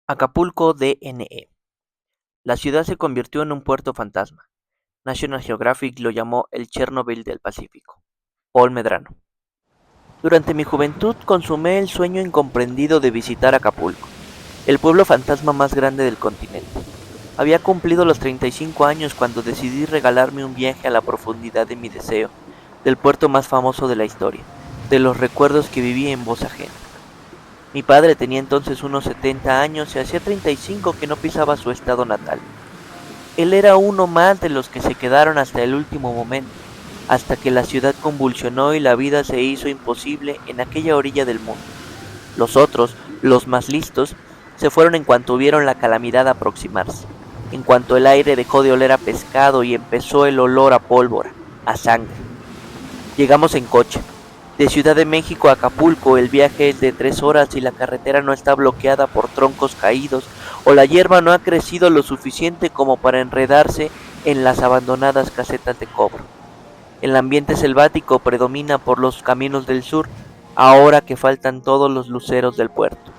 Acapulco DNE. La ciudad se convirtió en un puerto fantasma. National Geographic lo llamó el Chernobyl del Pacífico. Paul Medrano. Durante mi juventud consumé el sueño incomprendido de visitar Acapulco, el pueblo fantasma más grande del continente. Había cumplido los 35 años cuando decidí regalarme un viaje a la profundidad de mi deseo, del puerto más famoso de la historia, de los recuerdos que viví en voz ajena. Mi padre tenía entonces unos 70 años y hacía 35 que no pisaba su estado natal. Él era uno más de los que se quedaron hasta el último momento, hasta que la ciudad convulsionó y la vida se hizo imposible en aquella orilla del mundo. Los otros, los más listos, se fueron en cuanto vieron la calamidad aproximarse, en cuanto el aire dejó de oler a pescado y empezó el olor a pólvora, a sangre. Llegamos en coche. De Ciudad de México a Acapulco el viaje es de 3 horas y la carretera no está bloqueada por troncos caídos o la hierba no ha crecido lo suficiente como para enredarse en las abandonadas casetas de cobro. El ambiente selvático predomina por los caminos del sur, ahora que faltan todos los luceros del puerto.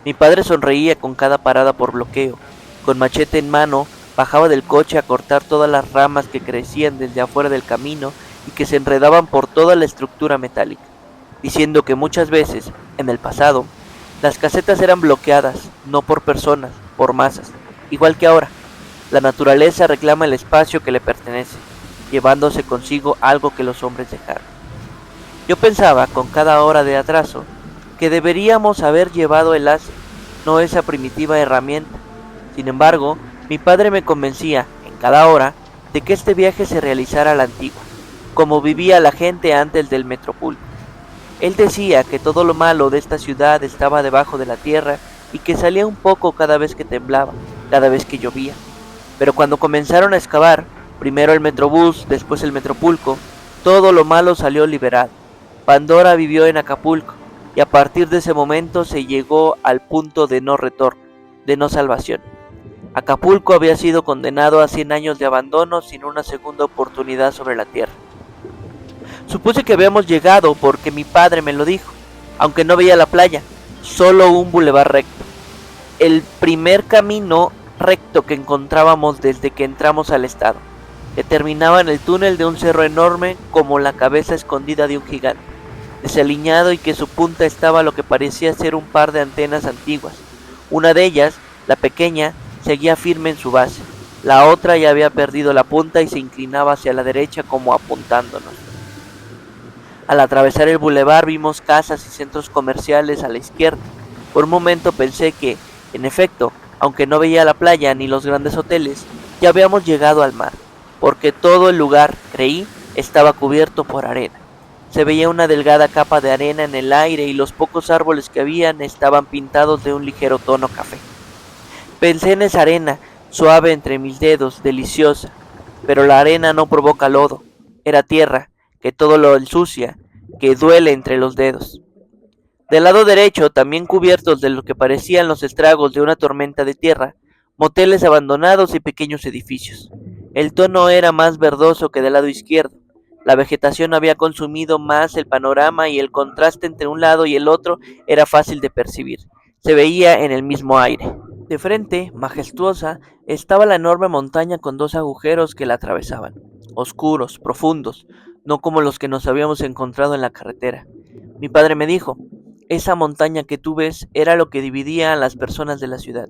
Mi padre sonreía con cada parada por bloqueo. Con machete en mano, bajaba del coche a cortar todas las ramas que crecían desde afuera del camino y que se enredaban por toda la estructura metálica, diciendo que muchas veces, en el pasado, las casetas eran bloqueadas, no por personas, por masas, igual que ahora. La naturaleza reclama el espacio que le pertenece, llevándose consigo algo que los hombres dejaron. Yo pensaba, con cada hora de atraso, que deberíamos haber llevado el hacha, no esa primitiva herramienta. Sin embargo, mi padre me convencía, en cada hora, de que este viaje se realizara a la antigua, como vivía la gente antes del Metropul. Él decía que todo lo malo de esta ciudad estaba debajo de la tierra y que salía un poco cada vez que temblaba, cada vez que llovía. Pero cuando comenzaron a excavar, primero el Metrobús, después el Metropulco, todo lo malo salió liberado. Pandora vivió en Acapulco y a partir de ese momento se llegó al punto de no retorno, de no salvación. Acapulco había sido condenado a 100 años de abandono sin una segunda oportunidad sobre la tierra. Supuse que habíamos llegado porque mi padre me lo dijo, aunque no veía la playa, solo un bulevar recto. El primer camino recto que encontrábamos desde que entramos al estado, que terminaba en el túnel de un cerro enorme como la cabeza escondida de un gigante, desaliñado y que su punta estaba lo que parecía ser un par de antenas antiguas. Una de ellas, la pequeña, seguía firme en su base, la otra ya había perdido la punta y se inclinaba hacia la derecha como apuntándonos. Al atravesar el bulevar vimos casas y centros comerciales a la izquierda. Por un momento pensé que, en efecto, aunque no veía la playa ni los grandes hoteles, ya habíamos llegado al mar, porque todo el lugar, creí, estaba cubierto por arena. Se veía una delgada capa de arena en el aire y los pocos árboles que habían estaban pintados de un ligero tono café. Pensé en esa arena, suave entre mis dedos, deliciosa, pero la arena no provoca lodo, era tierra, que todo lo ensucia, que duele entre los dedos. Del lado derecho, también cubiertos de lo que parecían los estragos de una tormenta de tierra, moteles abandonados y pequeños edificios. El tono era más verdoso que del lado izquierdo. La vegetación había consumido más el panorama y el contraste entre un lado y el otro era fácil de percibir. Se veía en el mismo aire. De frente, majestuosa, estaba la enorme montaña con dos agujeros que la atravesaban, oscuros, profundos, no como los que nos habíamos encontrado en la carretera. Mi padre me dijo, esa montaña que tú ves era lo que dividía a las personas de la ciudad.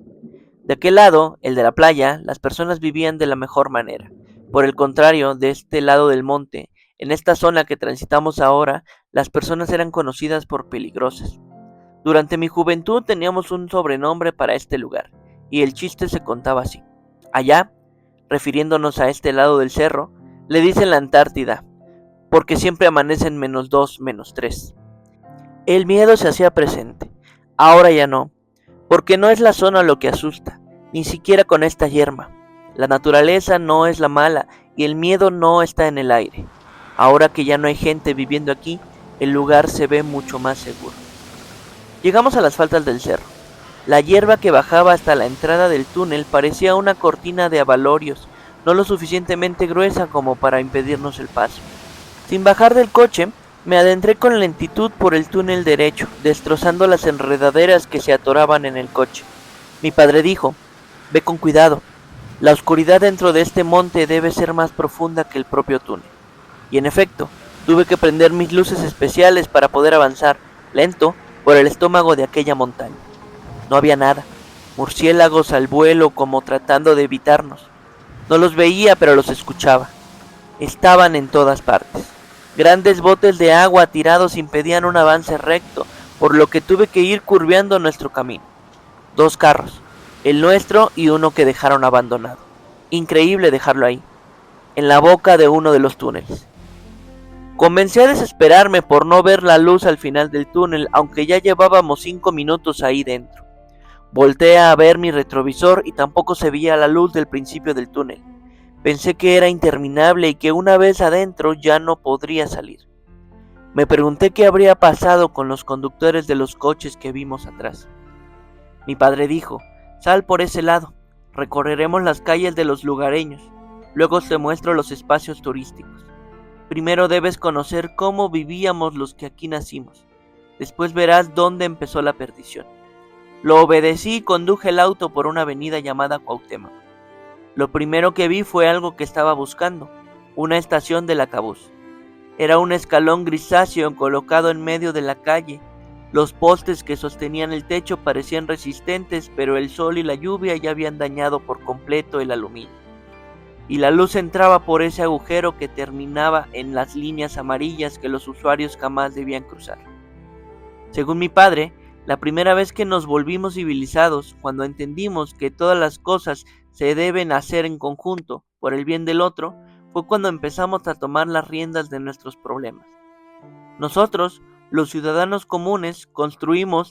De aquel lado, el de la playa, las personas vivían de la mejor manera. Por el contrario, de este lado del monte, en esta zona que transitamos ahora, las personas eran conocidas por peligrosas. Durante mi juventud teníamos un sobrenombre para este lugar, y el chiste se contaba así. Allá, refiriéndonos a este lado del cerro, le dicen la Antártida, porque siempre amanecen -2, -3. El miedo se hacía presente, ahora ya no, porque no es la zona lo que asusta, ni siquiera con esta yerma. La naturaleza no es la mala y el miedo no está en el aire. Ahora que ya no hay gente viviendo aquí, el lugar se ve mucho más seguro. Llegamos a las faldas del cerro. La hierba que bajaba hasta la entrada del túnel parecía una cortina de abalorios, no lo suficientemente gruesa como para impedirnos el paso. Sin bajar del coche, me adentré con lentitud por el túnel derecho, destrozando las enredaderas que se atoraban en el coche. Mi padre dijo: ve con cuidado. La oscuridad dentro de este monte debe ser más profunda que el propio túnel. Y en efecto, tuve que prender mis luces especiales para poder avanzar, lento, por el estómago de aquella montaña. No había nada. Murciélagos al vuelo como tratando de evitarnos. No los veía, pero los escuchaba. Estaban en todas partes. Grandes botes de agua tirados impedían un avance recto, por lo que tuve que ir curveando nuestro camino. Dos carros, el nuestro y uno que dejaron abandonado. Increíble dejarlo ahí, en la boca de uno de los túneles. Comencé a desesperarme por no ver la luz al final del túnel, aunque ya llevábamos 5 minutos ahí dentro. Volteé a ver mi retrovisor y tampoco se veía la luz del principio del túnel. Pensé que era interminable y que una vez adentro ya no podría salir. Me pregunté qué habría pasado con los conductores de los coches que vimos atrás. Mi padre dijo: sal por ese lado, recorreremos las calles de los lugareños, luego te muestro los espacios turísticos. Primero debes conocer cómo vivíamos los que aquí nacimos, después verás dónde empezó la perdición. Lo obedecí y conduje el auto por una avenida llamada Cuauhtémoc. Lo primero que vi fue algo que estaba buscando: una estación del Acabús. Era un escalón grisáceo colocado en medio de la calle. Los postes que sostenían el techo parecían resistentes, pero el sol y la lluvia ya habían dañado por completo el aluminio. Y la luz entraba por ese agujero que terminaba en las líneas amarillas que los usuarios jamás debían cruzar. Según mi padre, la primera vez que nos volvimos civilizados, cuando entendimos que todas las cosas se deben hacer en conjunto por el bien del otro, fue cuando empezamos a tomar las riendas de nuestros problemas. Nosotros, los ciudadanos comunes,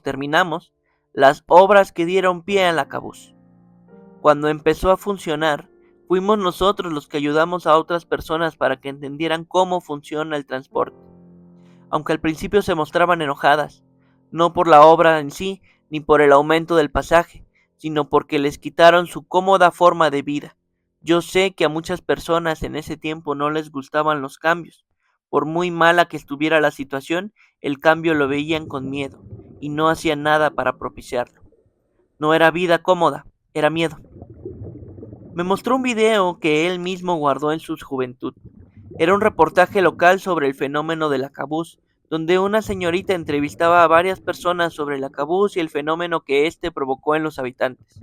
terminamos las obras que dieron pie al Acabús. Cuando empezó a funcionar, fuimos nosotros los que ayudamos a otras personas para que entendieran cómo funciona el transporte. Aunque al principio se mostraban enojadas, no por la obra en sí, ni por el aumento del pasaje, sino porque les quitaron su cómoda forma de vida. Yo sé que a muchas personas en ese tiempo no les gustaban los cambios. Por muy mala que estuviera la situación, el cambio lo veían con miedo, y no hacían nada para propiciarlo. No era vida cómoda, era miedo. Me mostró un video que él mismo guardó en su juventud. Era un reportaje local sobre el fenómeno del Acabús, donde una señorita entrevistaba a varias personas sobre el Acabús y el fenómeno que éste provocó en los habitantes.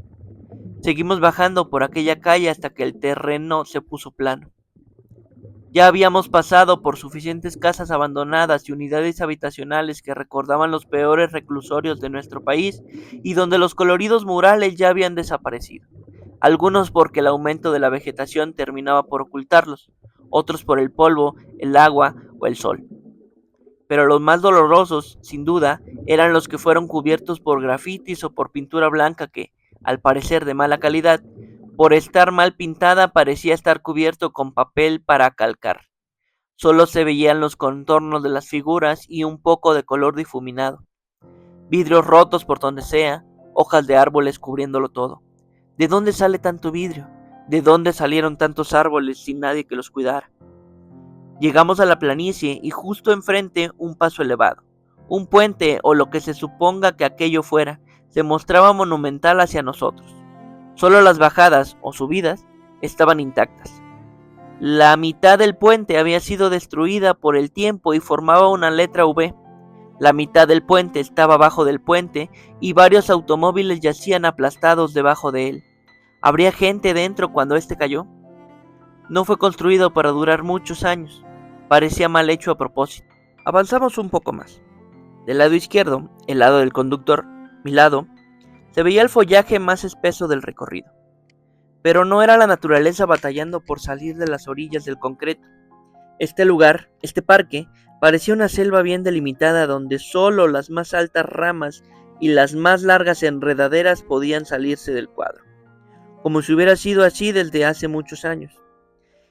Seguimos bajando por aquella calle hasta que el terreno se puso plano. Ya habíamos pasado por suficientes casas abandonadas y unidades habitacionales que recordaban los peores reclusorios de nuestro país y donde los coloridos murales ya habían desaparecido. Algunos porque el aumento de la vegetación terminaba por ocultarlos, otros por el polvo, el agua o el sol. Pero los más dolorosos, sin duda, eran los que fueron cubiertos por grafitis o por pintura blanca que, al parecer de mala calidad, por estar mal pintada parecía estar cubierto con papel para calcar. Solo se veían los contornos de las figuras y un poco de color difuminado. Vidrios rotos por donde sea, hojas de árboles cubriéndolo todo. ¿De dónde sale tanto vidrio? ¿De dónde salieron tantos árboles sin nadie que los cuidara? Llegamos a la planicie y justo enfrente un paso elevado. Un puente o lo que se suponga que aquello fuera, se mostraba monumental hacia nosotros. Solo las bajadas o subidas estaban intactas. La mitad del puente había sido destruida por el tiempo y formaba una letra V. La mitad del puente estaba abajo del puente y varios automóviles yacían aplastados debajo de él. ¿Habría gente dentro cuando este cayó? No fue construido para durar muchos años. Parecía mal hecho a propósito. Avanzamos un poco más. Del lado izquierdo, el lado del conductor, mi lado, se veía el follaje más espeso del recorrido. Pero no era la naturaleza batallando por salir de las orillas del concreto. Este lugar, este parque, parecía una selva bien delimitada donde solo las más altas ramas y las más largas enredaderas podían salirse del cuadro, como si hubiera sido así desde hace muchos años.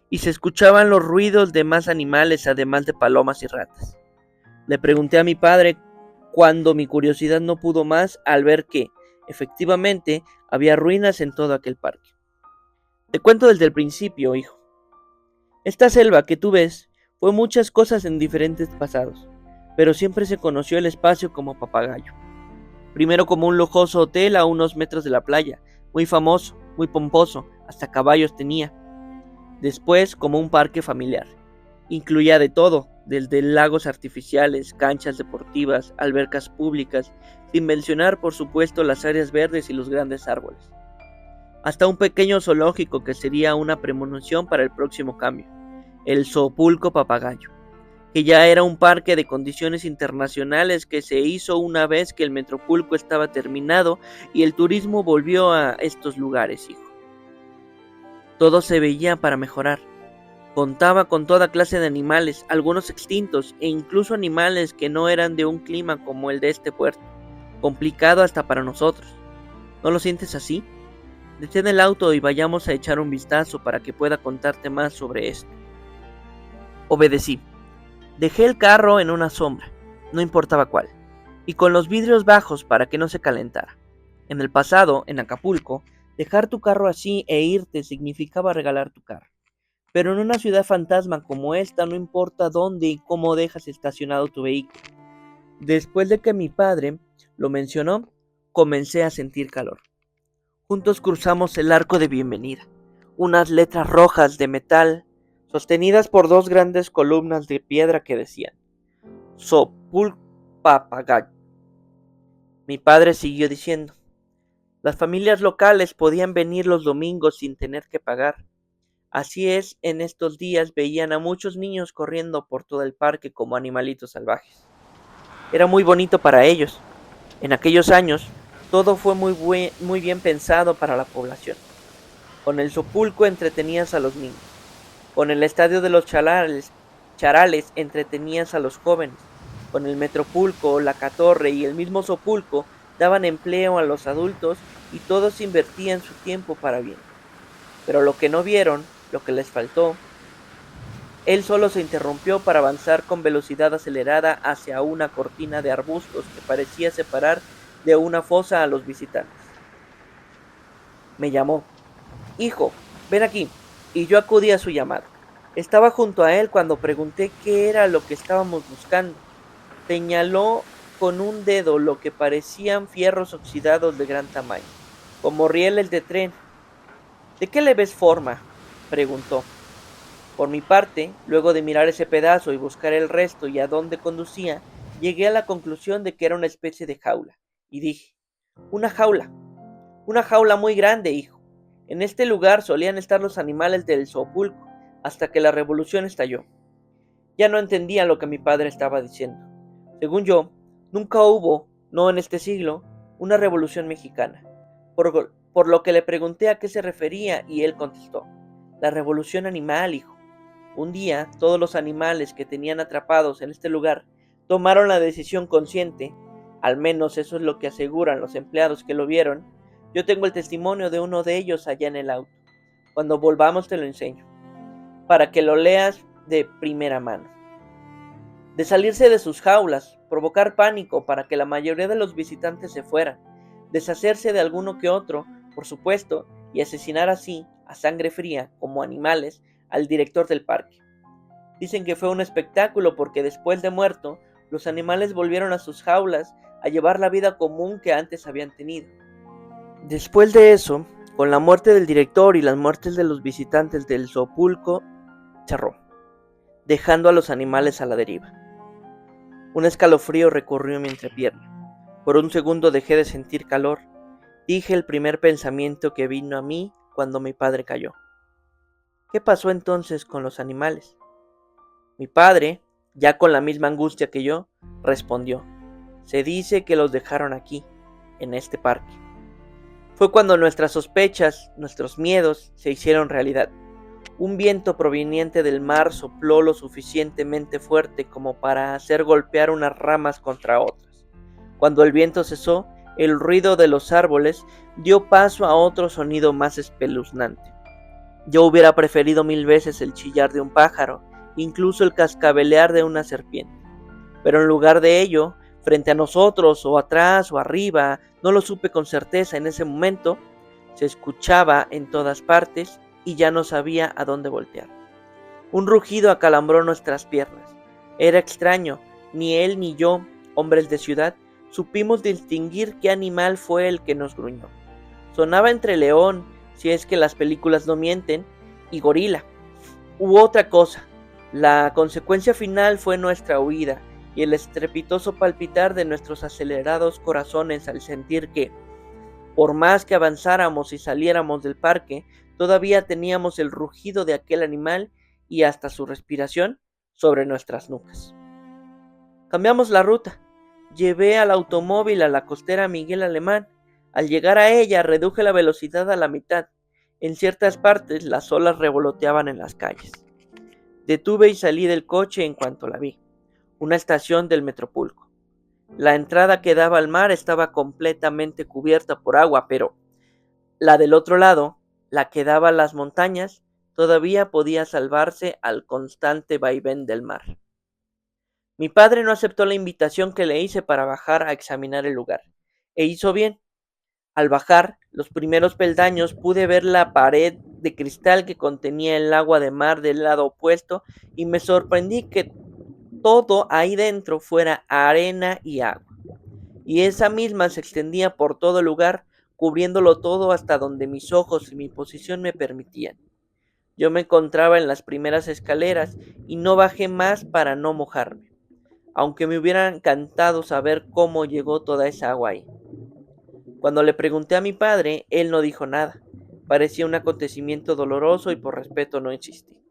Y se escuchaban los ruidos de más animales, además de palomas y ratas. Le pregunté a mi padre cuando mi curiosidad no pudo más al ver que, efectivamente, había ruinas en todo aquel parque. Te cuento desde el principio, hijo. Esta selva que tú ves fue muchas cosas en diferentes pasados, pero siempre se conoció el espacio como Papagayo. Primero como un lujoso hotel a unos metros de la playa, muy famoso, muy pomposo, hasta caballos tenía. Después como un parque familiar. Incluía de todo, desde lagos artificiales, canchas deportivas, albercas públicas, sin mencionar por supuesto las áreas verdes y los grandes árboles. Hasta un pequeño zoológico que sería una premonición para el próximo cambio, el Zoopulco Papagayo, que ya era un parque de condiciones internacionales que se hizo una vez que el Metropulco estaba terminado y el turismo volvió a estos lugares, hijo. Todo se veía para mejorar. Contaba con toda clase de animales, algunos extintos e incluso animales que no eran de un clima como el de este puerto, complicado hasta para nosotros. ¿No lo sientes así? Detén el auto y vayamos a echar un vistazo para que pueda contarte más sobre esto. Obedecí. Dejé el carro en una sombra, no importaba cuál, y con los vidrios bajos para que no se calentara. En el pasado, en Acapulco, dejar tu carro así e irte significaba regalar tu carro. Pero en una ciudad fantasma como esta no importa dónde y cómo dejas estacionado tu vehículo. Después de que mi padre lo mencionó, comencé a sentir calor. Juntos cruzamos el arco de bienvenida, unas letras rojas de metal sostenidas por dos grandes columnas de piedra que decían Zoopulco Papagayo. Mi padre siguió diciendo, las familias locales podían venir los domingos sin tener que pagar. Así es, en estos días veían a muchos niños corriendo por todo el parque como animalitos salvajes. Era muy bonito para ellos. En aquellos años, todo fue muy bien pensado para la población. Con el Zoopulco entretenías a los niños. Con el estadio de los charales entretenías a los jóvenes. Con el Metropulco, la Catorre y el mismo Zoopulco daban empleo a los adultos y todos invertían su tiempo para bien. Pero lo que no vieron, lo que les faltó, él solo se interrumpió para avanzar con velocidad acelerada hacia una cortina de arbustos que parecía separar de una fosa a los visitantes. Me llamó. Hijo, ven aquí. Y yo acudí a su llamado. Estaba junto a él cuando pregunté qué era lo que estábamos buscando. Señaló con un dedo lo que parecían fierros oxidados de gran tamaño, como rieles de tren. ¿De qué le ves forma?, preguntó. Por mi parte, luego de mirar ese pedazo y buscar el resto y a dónde conducía, llegué a la conclusión de que era una especie de jaula, y dije, una jaula muy grande, hijo. En este lugar solían estar los animales del Zoopulco, hasta que la revolución estalló. Ya no entendía lo que mi padre estaba diciendo. Según yo, nunca hubo, no en este siglo, una revolución mexicana. Por lo que le pregunté a qué se refería y él contestó, la revolución animal, hijo. Un día, todos los animales que tenían atrapados en este lugar tomaron la decisión consciente, al menos eso es lo que aseguran los empleados que lo vieron. Yo tengo el testimonio de uno de ellos allá en el auto. Cuando volvamos te lo enseño, para que lo leas de primera mano. De salirse de sus jaulas, provocar pánico para que la mayoría de los visitantes se fueran, deshacerse de alguno que otro, por supuesto, y asesinar así, a sangre fría, como animales, al director del parque. Dicen que fue un espectáculo porque después de muerto, los animales volvieron a sus jaulas a llevar la vida común que antes habían tenido. Después de eso, con la muerte del director y las muertes de los visitantes del Zoopulco, cerró, dejando a los animales a la deriva. Un escalofrío recorrió mi entrepierna. Por un segundo dejé de sentir calor. Dije el primer pensamiento que vino a mí cuando mi padre cayó. ¿Qué pasó entonces con los animales? Mi padre, ya con la misma angustia que yo, respondió. Se dice que los dejaron aquí, en este parque. Fue cuando nuestras sospechas, nuestros miedos, se hicieron realidad. Un viento proveniente del mar sopló lo suficientemente fuerte como para hacer golpear unas ramas contra otras. Cuando el viento cesó, el ruido de los árboles dio paso a otro sonido más espeluznante. Yo hubiera preferido 1000 veces el chillar de un pájaro, incluso el cascabelear de una serpiente. Pero en lugar de ello, frente a nosotros, o atrás, o arriba, no lo supe con certeza en ese momento, se escuchaba en todas partes y ya no sabía a dónde voltear. Un rugido acalambró nuestras piernas. Era extraño, ni él ni yo, hombres de ciudad, supimos distinguir qué animal fue el que nos gruñó. Sonaba entre león, si es que las películas no mienten, y gorila, u otra cosa. La consecuencia final fue nuestra huida y el estrepitoso palpitar de nuestros acelerados corazones al sentir que, por más que avanzáramos y saliéramos del parque, todavía teníamos el rugido de aquel animal y hasta su respiración sobre nuestras nucas. Cambiamos la ruta. Llevé al automóvil a la costera Miguel Alemán. Al llegar a ella reduje la velocidad a la mitad. En ciertas partes las olas revoloteaban en las calles. Detuve y salí del coche en cuanto la vi. Una estación del Metropulco. La entrada que daba al mar estaba completamente cubierta por agua, pero la del otro lado, la que daba a las montañas, todavía podía salvarse al constante vaivén del mar. Mi padre no aceptó la invitación que le hice para bajar a examinar el lugar, e hizo bien. Al bajar los primeros peldaños pude ver la pared de cristal que contenía el agua de mar del lado opuesto y me sorprendí que todo ahí dentro fuera arena y agua. Y esa misma se extendía por todo el lugar, cubriéndolo todo hasta donde mis ojos y mi posición me permitían. Yo me encontraba en las primeras escaleras y no bajé más para no mojarme, aunque me hubiera encantado saber cómo llegó toda esa agua ahí. Cuando le pregunté a mi padre, él no dijo nada. Parecía un acontecimiento doloroso y por respeto no insistí.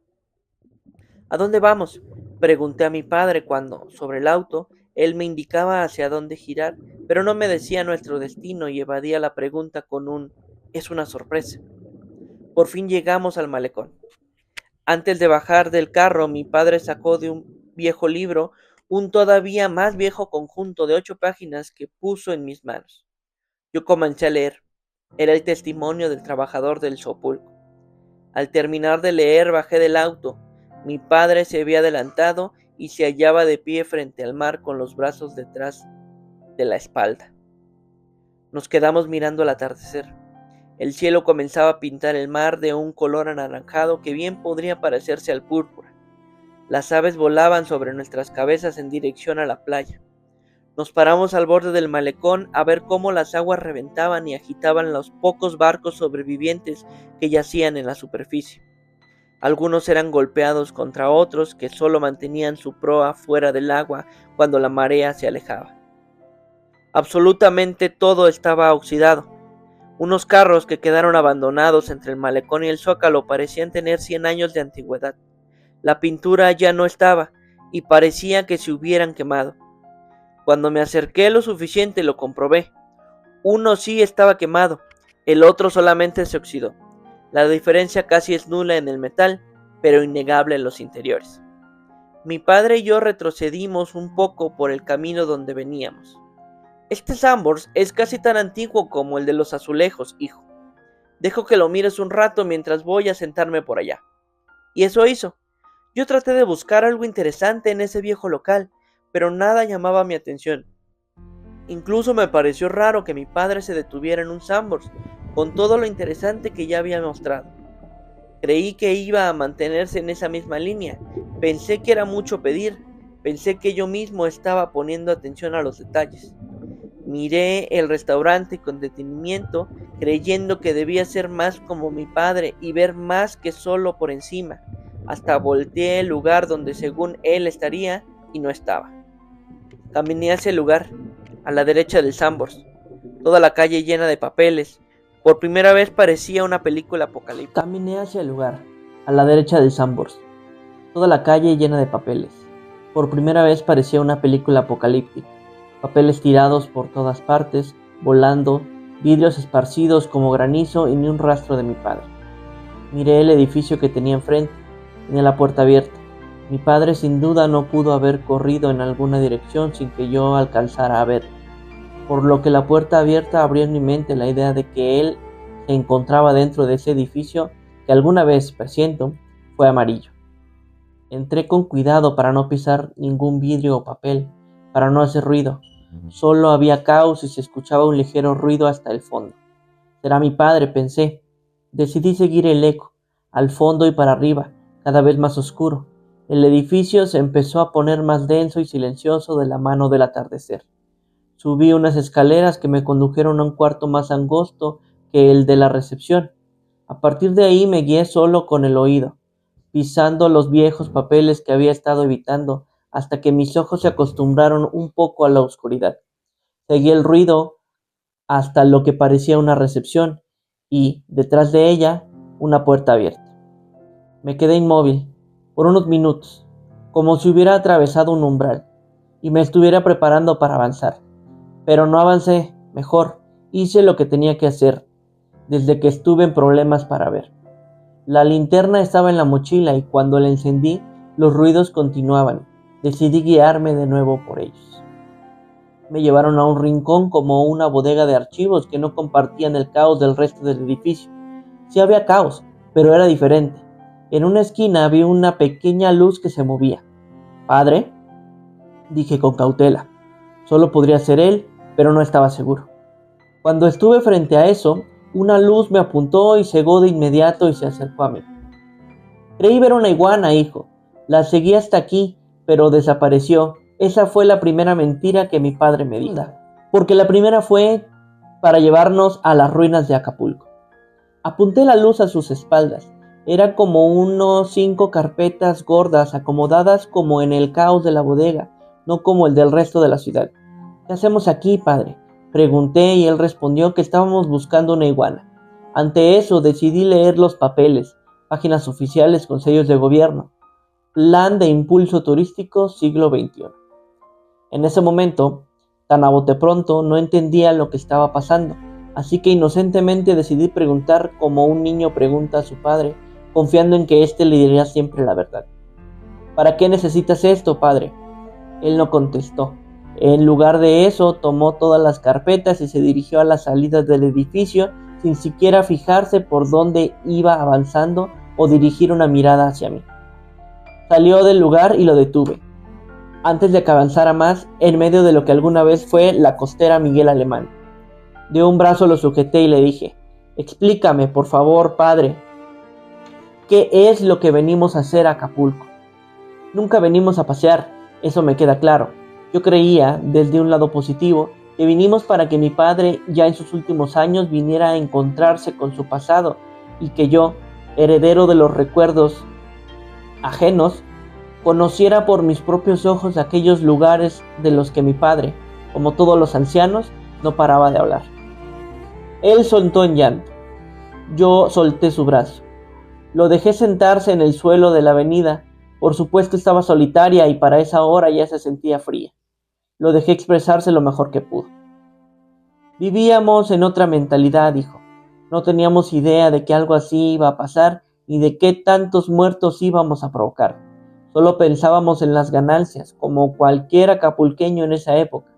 ¿A dónde vamos?, pregunté a mi padre cuando, sobre el auto, él me indicaba hacia dónde girar, pero no me decía nuestro destino y evadía la pregunta con un «es una sorpresa». Por fin llegamos al malecón. Antes de bajar del carro, mi padre sacó de un viejo libro un todavía más viejo conjunto de 8 páginas que puso en mis manos. Yo comencé a leer. Era el testimonio del trabajador del Sopulco. Al terminar de leer, bajé del auto. Mi padre se había adelantado y se hallaba de pie frente al mar con los brazos detrás de la espalda. Nos quedamos mirando el atardecer. El cielo comenzaba a pintar el mar de un color anaranjado que bien podría parecerse al púrpura. Las aves volaban sobre nuestras cabezas en dirección a la playa. Nos paramos al borde del malecón a ver cómo las aguas reventaban y agitaban los pocos barcos sobrevivientes que yacían en la superficie. Algunos eran golpeados contra otros que solo mantenían su proa fuera del agua cuando la marea se alejaba. Absolutamente todo estaba oxidado. Unos carros que quedaron abandonados entre el malecón y el zócalo parecían tener 100 años de antigüedad. La pintura ya no estaba y parecía que se hubieran quemado. Cuando me acerqué lo suficiente lo comprobé. Uno sí estaba quemado, el otro solamente se oxidó. La diferencia casi es nula en el metal, pero innegable en los interiores. Mi padre y yo retrocedimos un poco por el camino donde veníamos. Este Sambors es casi tan antiguo como el de los azulejos, hijo. Dejo que lo mires un rato mientras voy a sentarme por allá. Y eso hizo. Yo traté de buscar algo interesante en ese viejo local, pero nada llamaba mi atención. Incluso me pareció raro que mi padre se detuviera en un Sambors, con todo lo interesante que ya había mostrado. Creí que iba a mantenerse en esa misma línea. Pensé que era mucho pedir. Pensé que yo mismo estaba poniendo atención a los detalles. Miré el restaurante con detenimiento, creyendo que debía ser más como mi padre y ver más que solo por encima. Hasta volteé el lugar donde según él estaría y no estaba. Caminé hacia el lugar, a la derecha del Sambors. Toda la calle llena de papeles. Por primera vez parecía una película apocalíptica. Caminé hacia el lugar, a la derecha del Sambors. Toda la calle llena de papeles. Por primera vez parecía una película apocalíptica. Papeles tirados por todas partes, volando, vidrios esparcidos como granizo y ni un rastro de mi padre. Miré el edificio que tenía enfrente. Tenía la puerta abierta. Mi padre sin duda no pudo haber corrido en alguna dirección sin que yo alcanzara a ver. Por lo que la puerta abierta abrió en mi mente la idea de que él se encontraba dentro de ese edificio que alguna vez, presiento, fue amarillo. Entré con cuidado para no pisar ningún vidrio o papel, para no hacer ruido. Solo había caos y se escuchaba un ligero ruido hasta el fondo. Será mi padre, pensé. Decidí seguir el eco, al fondo y para arriba, cada vez más oscuro. El edificio se empezó a poner más denso y silencioso de la mano del atardecer. Subí unas escaleras que me condujeron a un cuarto más angosto que el de la recepción. A partir de ahí me guié solo con el oído, pisando los viejos papeles que había estado evitando, hasta que mis ojos se acostumbraron un poco a la oscuridad. Seguí el ruido hasta lo que parecía una recepción y, detrás de ella, una puerta abierta. Me quedé inmóvil por unos minutos, como si hubiera atravesado un umbral y me estuviera preparando para avanzar. Pero no avancé, mejor, hice lo que tenía que hacer, desde que estuve en problemas para ver. La linterna estaba en la mochila y cuando la encendí, los ruidos continuaban. Decidí guiarme de nuevo por ellos. Me llevaron a un rincón como una bodega de archivos que no compartían el caos del resto del edificio. Sí había caos, pero era diferente. En una esquina vi una pequeña luz que se movía. «¿Padre?», dije con cautela. Solo podría ser él, pero no estaba seguro. Cuando estuve frente a eso, una luz me apuntó y cegó de inmediato y se acercó a mí. «Creí ver una iguana, hijo. La seguí hasta aquí, pero desapareció. Esa fue la primera mentira que mi padre me dijo. Porque la primera fue para llevarnos a las ruinas de Acapulco». Apunté la luz a sus espaldas. Era como unos 5 carpetas gordas acomodadas como en el caos de la bodega, no como el del resto de la ciudad. «¿Qué hacemos aquí, padre?», pregunté y él respondió que estábamos buscando una iguana. Ante eso decidí leer los papeles, páginas oficiales con sellos de gobierno. Plan de Impulso Turístico Siglo XXI. En ese momento, tan a bote pronto, no entendía lo que estaba pasando, así que inocentemente decidí preguntar como un niño pregunta a su padre, confiando en que éste le diría siempre la verdad. «¿Para qué necesitas esto, padre?». Él no contestó. En lugar de eso, tomó todas las carpetas y se dirigió a la salida del edificio sin siquiera fijarse por dónde iba avanzando o dirigir una mirada hacia mí. Salió del lugar y lo detuve, antes de que avanzara más, en medio de lo que alguna vez fue la costera Miguel Alemán. De un brazo lo sujeté y le dije: «Explícame, por favor, padre, ¿qué es lo que venimos a hacer a Acapulco?». «Nunca venimos a pasear, eso me queda claro. Yo creía, desde un lado positivo, que vinimos para que mi padre, ya en sus últimos años, viniera a encontrarse con su pasado y que yo, heredero de los recuerdos ajenos, conociera por mis propios ojos aquellos lugares de los que mi padre, como todos los ancianos, no paraba de hablar». Él soltó en llanto. Yo solté su brazo. Lo dejé sentarse en el suelo de la avenida. Por supuesto estaba solitaria y para esa hora ya se sentía fría. Lo dejé expresarse lo mejor que pudo. Vivíamos en otra mentalidad, dijo. No teníamos idea de que algo así iba a pasar ni de qué tantos muertos íbamos a provocar. Solo pensábamos en las ganancias, como cualquier acapulqueño en esa época.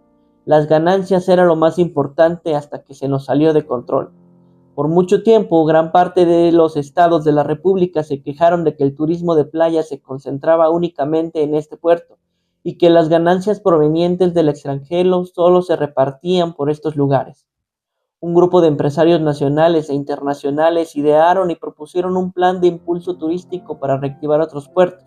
Las ganancias era lo más importante hasta que se nos salió de control. Por mucho tiempo, gran parte de los estados de la República se quejaron de que el turismo de playa se concentraba únicamente en este puerto y que las ganancias provenientes del extranjero solo se repartían por estos lugares. Un grupo de empresarios nacionales e internacionales idearon y propusieron un plan de impulso turístico para reactivar otros puertos.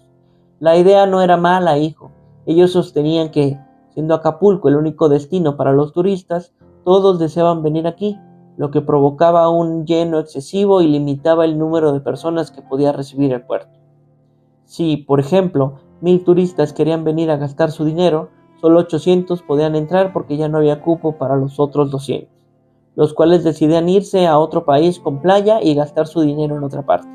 La idea no era mala, hijo. Ellos sostenían que, siendo Acapulco el único destino para los turistas, todos deseaban venir aquí, lo que provocaba un lleno excesivo y limitaba el número de personas que podía recibir el puerto. Si, por ejemplo, 1000 turistas querían venir a gastar su dinero, solo 800 podían entrar porque ya no había cupo para los otros 200, los cuales decidían irse a otro país con playa y gastar su dinero en otra parte.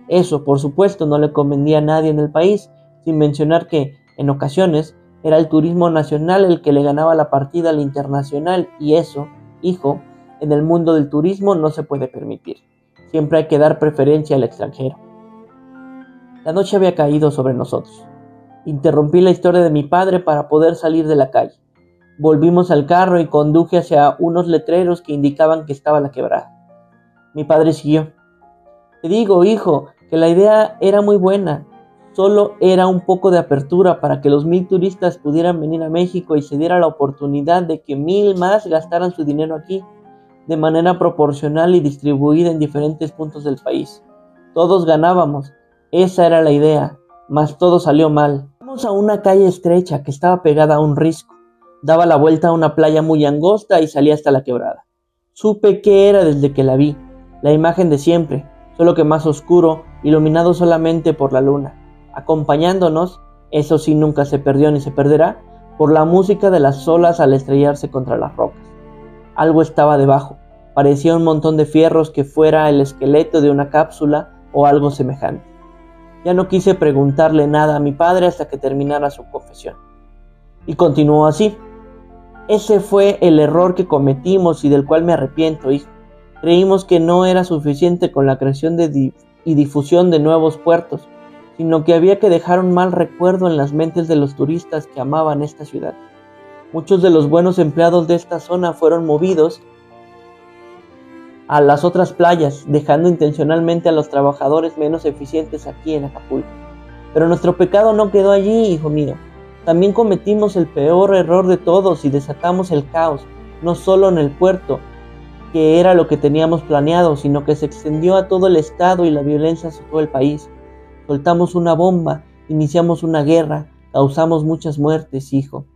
Eso, por supuesto, no le convenía a nadie en el país, sin mencionar que, en ocasiones, era el turismo nacional el que le ganaba la partida al internacional y eso, hijo, en el mundo del turismo no se puede permitir. Siempre hay que dar preferencia al extranjero. La noche había caído sobre nosotros. Interrumpí la historia de mi padre para poder salir de la calle. Volvimos al carro y conduje hacia unos letreros que indicaban que estaba la quebrada. Mi padre siguió. «Te digo, hijo, que la idea era muy buena. Solo era un poco de apertura para que los 1000 turistas pudieran venir a México y se diera la oportunidad de que 1000 más gastaran su dinero aquí, de manera proporcional y distribuida en diferentes puntos del país. Todos ganábamos. Esa era la idea, mas todo salió mal. Fuimos a una calle estrecha que estaba pegada a un risco. Daba la vuelta a una playa muy angosta y salía hasta la quebrada. Supe qué era desde que la vi, la imagen de siempre, solo que más oscuro, iluminado solamente por la luna, acompañándonos, eso sí nunca se perdió ni se perderá, por la música de las olas al estrellarse contra las rocas. Algo estaba debajo, parecía un montón de fierros que fuera el esqueleto de una cápsula o algo semejante. Ya no quise preguntarle nada a mi padre hasta que terminara su confesión. Y continuó así. Ese fue el error que cometimos y del cual me arrepiento, hijo. Creímos que no era suficiente con la creación y difusión de nuevos puertos, sino que había que dejar un mal recuerdo en las mentes de los turistas que amaban esta ciudad. Muchos de los buenos empleados de esta zona fueron movidos a las otras playas, dejando intencionalmente a los trabajadores menos eficientes aquí en Acapulco. Pero nuestro pecado no quedó allí, hijo mío. También cometimos el peor error de todos y desatamos el caos, no solo en el puerto, que era lo que teníamos planeado, sino que se extendió a todo el estado y la violencia azotó el país. Soltamos una bomba, iniciamos una guerra, causamos muchas muertes, hijo.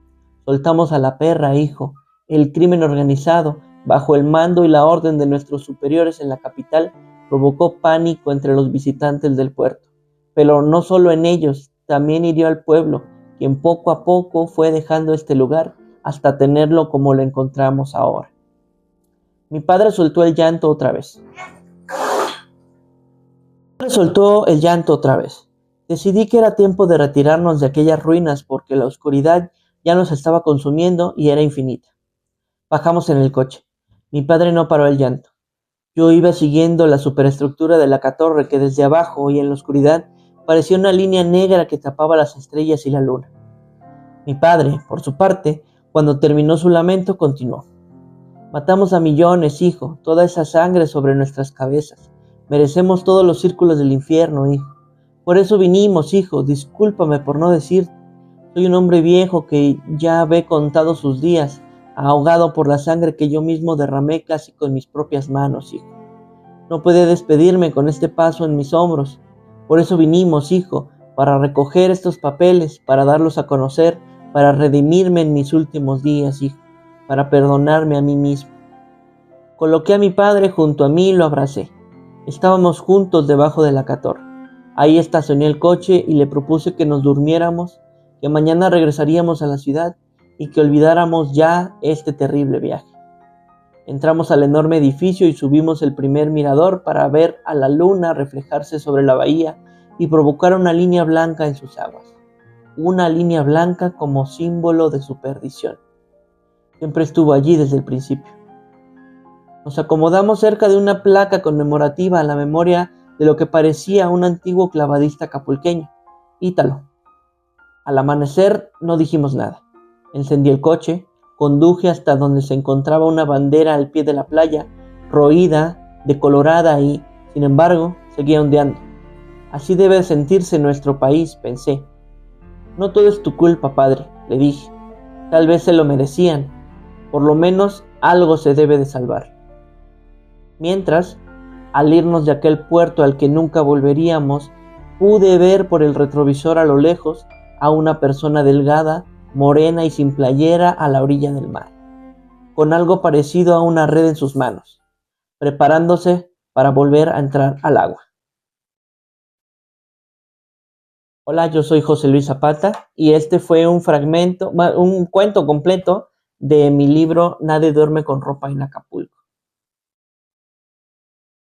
Soltamos a la perra, hijo. El crimen organizado, bajo el mando y la orden de nuestros superiores en la capital, provocó pánico entre los visitantes del puerto. Pero no solo en ellos, también hirió al pueblo, quien poco a poco fue dejando este lugar hasta tenerlo como lo encontramos ahora. Mi padre soltó el llanto otra vez. Decidí que era tiempo de retirarnos de aquellas ruinas porque la oscuridad ya nos estaba consumiendo y era infinita. Bajamos en el coche. Mi padre no paró el llanto. Yo iba siguiendo la superestructura de la torre que desde abajo y en la oscuridad parecía una línea negra que tapaba las estrellas y la luna. Mi padre, por su parte, cuando terminó su lamento, continuó. Matamos a millones, hijo, toda esa sangre sobre nuestras cabezas. Merecemos todos los círculos del infierno, hijo. Por eso vinimos, hijo, discúlpame por no decirte. Soy un hombre viejo que ya ve contado sus días, ahogado por la sangre que yo mismo derramé casi con mis propias manos, hijo. No puedo despedirme con este paso en mis hombros. Por eso vinimos, hijo, para recoger estos papeles, para darlos a conocer, para redimirme en mis últimos días, hijo, para perdonarme a mí mismo. Coloqué a mi padre junto a mí y lo abracé. Estábamos juntos debajo de la torre. Ahí estacioné el coche y le propuse que nos durmiéramos, que mañana regresaríamos a la ciudad y que olvidáramos ya este terrible viaje. Entramos al enorme edificio y subimos el primer mirador para ver a la luna reflejarse sobre la bahía y provocar una línea blanca en sus aguas. Una línea blanca como símbolo de su perdición. Siempre estuvo allí desde el principio. Nos acomodamos cerca de una placa conmemorativa a la memoria de lo que parecía un antiguo clavadista acapulqueño, Ítalo. Al amanecer no dijimos nada. Encendí el coche, conduje hasta donde se encontraba una bandera al pie de la playa, roída, decolorada y, sin embargo, seguía ondeando. Así debe sentirse nuestro país, pensé. No todo es tu culpa, padre, le dije. Tal vez se lo merecían. Por lo menos algo se debe de salvar. Mientras, al irnos de aquel puerto al que nunca volveríamos, pude ver por el retrovisor a lo lejos a una persona delgada, morena y sin playera a la orilla del mar, con algo parecido a una red en sus manos, preparándose para volver a entrar al agua. Hola, yo soy José Luis Zapata y este fue un cuento completo de mi libro Nadie duerme con ropa en Acapulco.